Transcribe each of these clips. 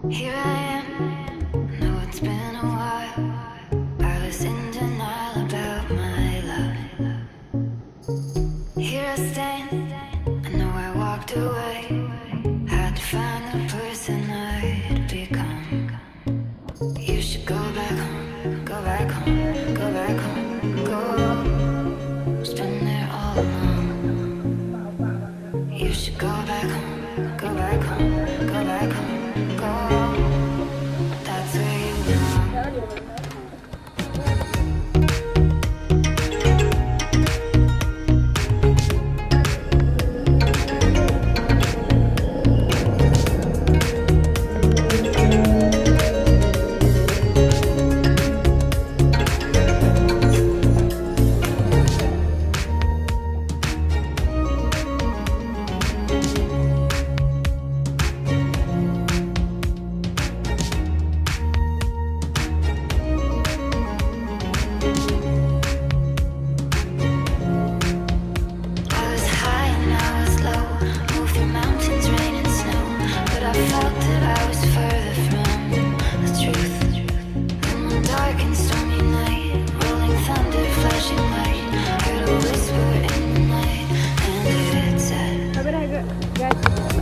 Here I am, know it's been a while. I was in denial about my love. Here I stand, I know I walked away. Had to find the person I'd become. You should go back home, go back home, go back home, go. Spend there all alone. You should go back home, go back home, go back home, go. That's where you belong.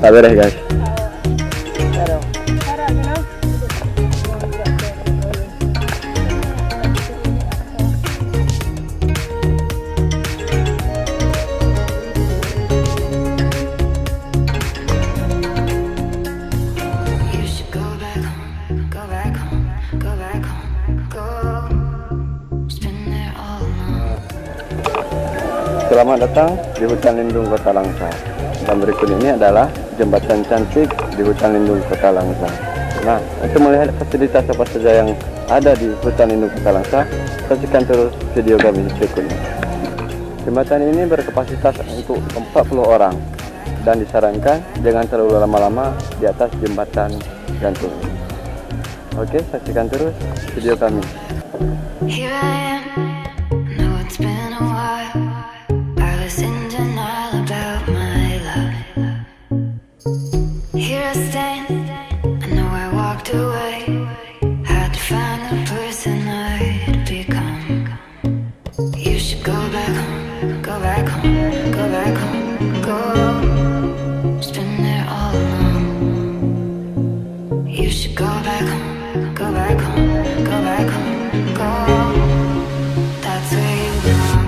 Sabar ya guys. Selamat datang di hutan lindung Kota Langsa. Dan berikut ini adalah jembatan cantik di hutan lindung Kota Langsa. Nah, untuk melihat fasilitas apa saja yang ada di hutan lindung Kota Langsa, saksikan terus video kami berikutnya. Jembatan ini berkapasitas untuk 40 orang dan disarankan jangan terlalu lama-lama di atas jembatan gantung. Oke, saksikan terus video kami. Here I am, know it's been a while. I was in denial about my love. Here I stand, I know I walked away. Had to find the person I'd become. You should go back home, go back home, go back home, go. Spend there all alone. You should go back home, go back home, go back home, go. That's where you belong.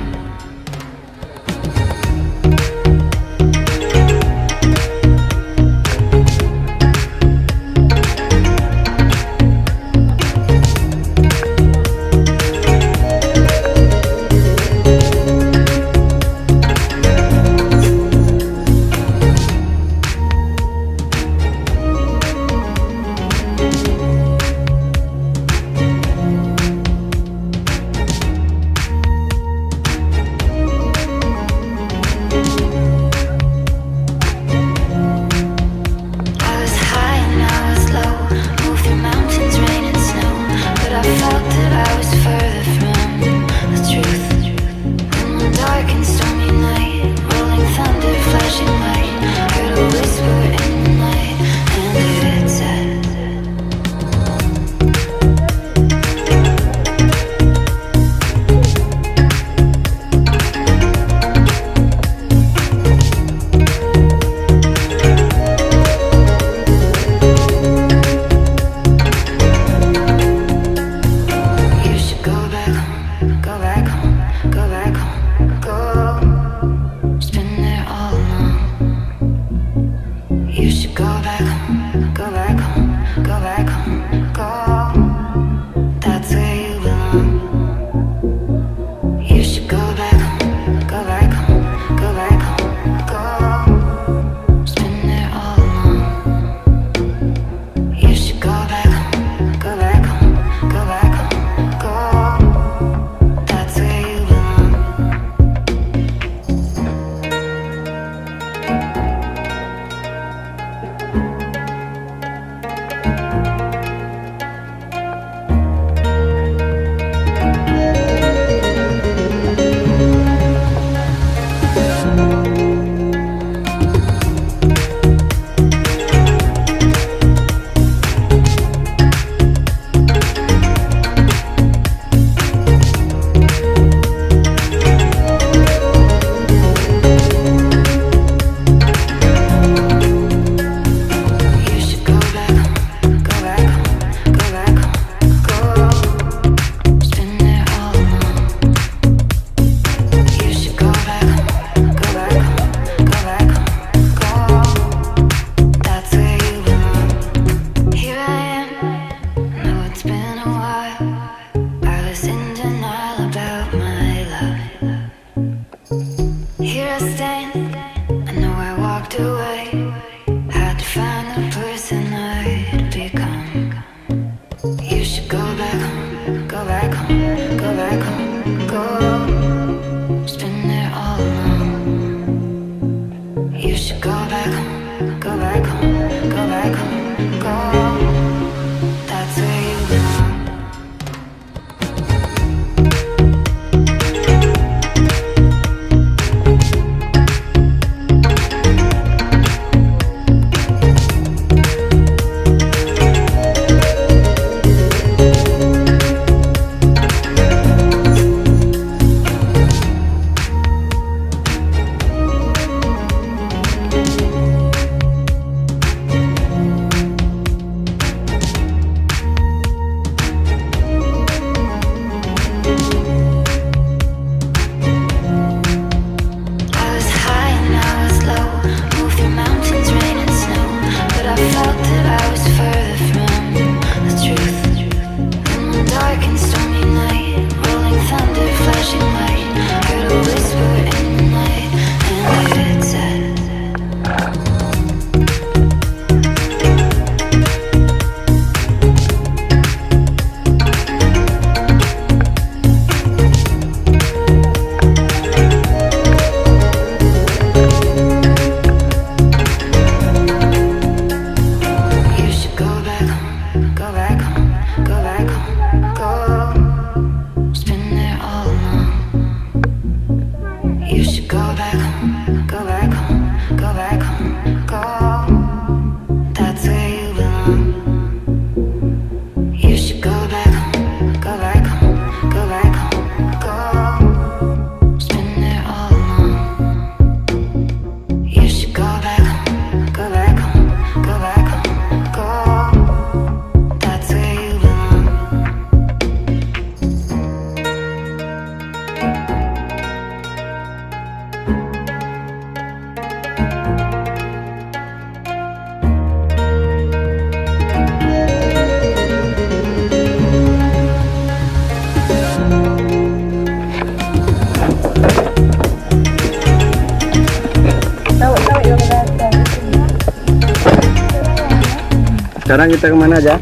Sekarang kita kemana aja?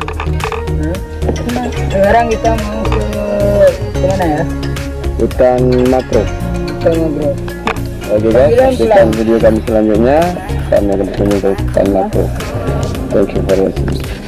Sekarang kita mau ke mana ya? Hutan makro. Kita ngobrol. Oke guys, saksikan video kami selanjutnya. Kami akan berkunjung ke hutan makro. Thank you for watching.